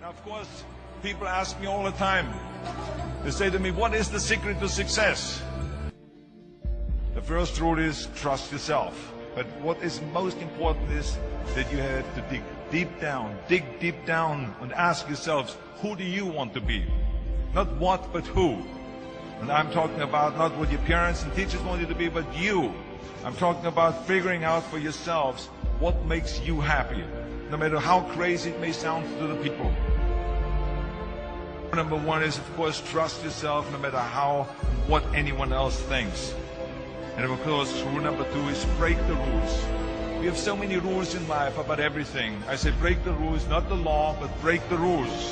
Of course, people ask me all the time. They say to me, what is the secret to success? The first rule is trust yourself. But what is most important is that you have to dig deep down and ask yourselves, who do you want to be? Not what, but who. And I'm talking about not what your parents and teachers want you to be, but you. I'm talking about figuring out for yourselves what makes you happy, no matter how crazy it may sound to the people. Number one is, of course, trust yourself no matter how and what anyone else thinks. And of course, rule number two is break the rules. We have so many rules in life about everything. I say break the rules, not the law, but break the rules.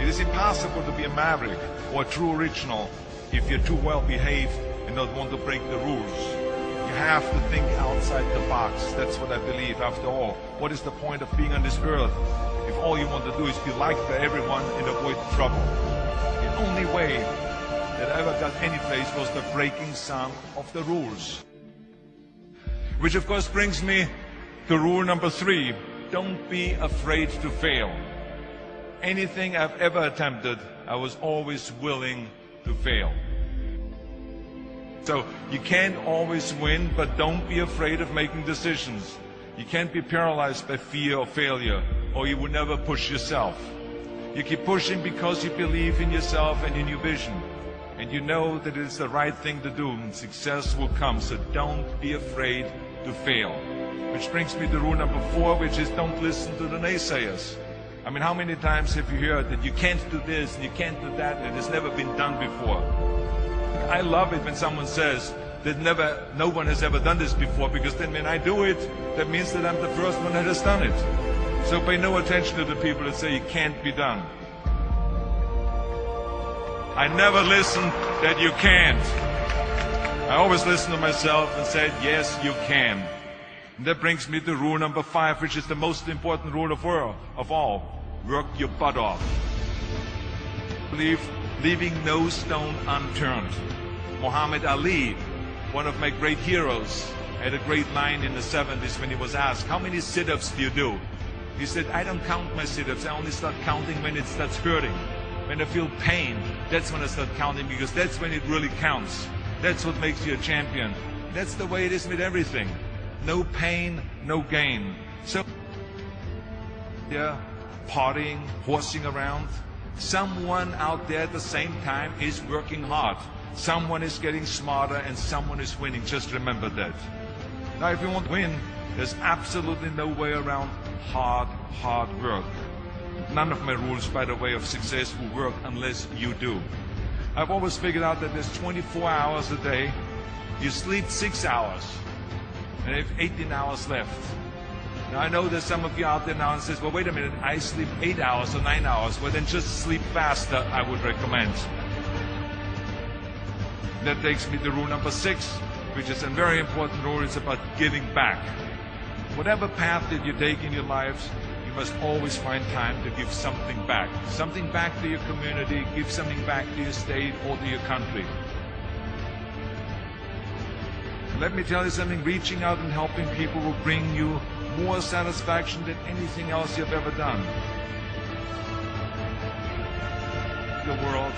It is impossible to be a maverick or a true original if you're too well behaved and not want to break the rules. You have to think outside the box. That's what I believe. After all, what is the point of being on this earth if all you want to do is be liked by everyone and avoid trouble? The only way that I ever got any place was the breaking some of the rules. Which of course brings me to rule number three. Don't be afraid to fail. Anything I've ever attempted, I was always willing to fail. So you can't always win, but don't be afraid of making decisions. You can't be paralyzed by fear of failure, or you will never push yourself. You keep pushing because you believe in yourself and in your vision. And you know that it's the right thing to do, and success will come. So don't be afraid to fail. Which brings me to rule number four, which is don't listen to the naysayers. I mean, how many times have you heard that you can't do this and you can't do that, and it's never been done before? I love it when someone says that no one has ever done this before, because then when I do it, that means that I'm the first one that has done it. So pay no attention to the people that say it can't be done. I never listen that you can't. I always listen to myself and said, yes, you can. And that brings me to rule number five, which is the most important rule of all. Work your butt off. Leaving no stone unturned. Muhammad Ali, one of my great heroes, had a great line in the 70s when he was asked, how many sit-ups do you do? He said, I don't count my sit-ups. I only start counting when it starts hurting. When I feel pain, that's when I start counting, because that's when it really counts. That's what makes you a champion. That's the way it is with everything. No pain, no gain. So, yeah, partying, horsing around. Someone out there at the same time is working hard. Someone is getting smarter and someone is winning. Just remember that. Now, if you want to win, there's absolutely no way around hard work. None of my rules, by the way, of success will work unless you do. I've always figured out that there's 24 hours a day. You sleep 6 hours, and you have 18 hours left. Now, I know there's some of you out there now and says, well, wait a minute, I sleep 8 hours or 9 hours. Well, then just sleep faster, I would recommend. That takes me to rule number 6, which is a very important rule. It's about giving back. Whatever path that you take in your lives, you must always find time to give something back. Something back to your community, give something back to your state or to your country. Let me tell you something, reaching out and helping people will bring you more satisfaction than anything else you've ever done. The world.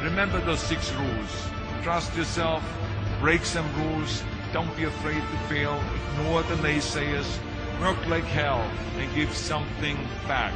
Remember those 6 rules. Trust yourself, break some rules, don't be afraid to fail, ignore the naysayers, work like hell, and give something back.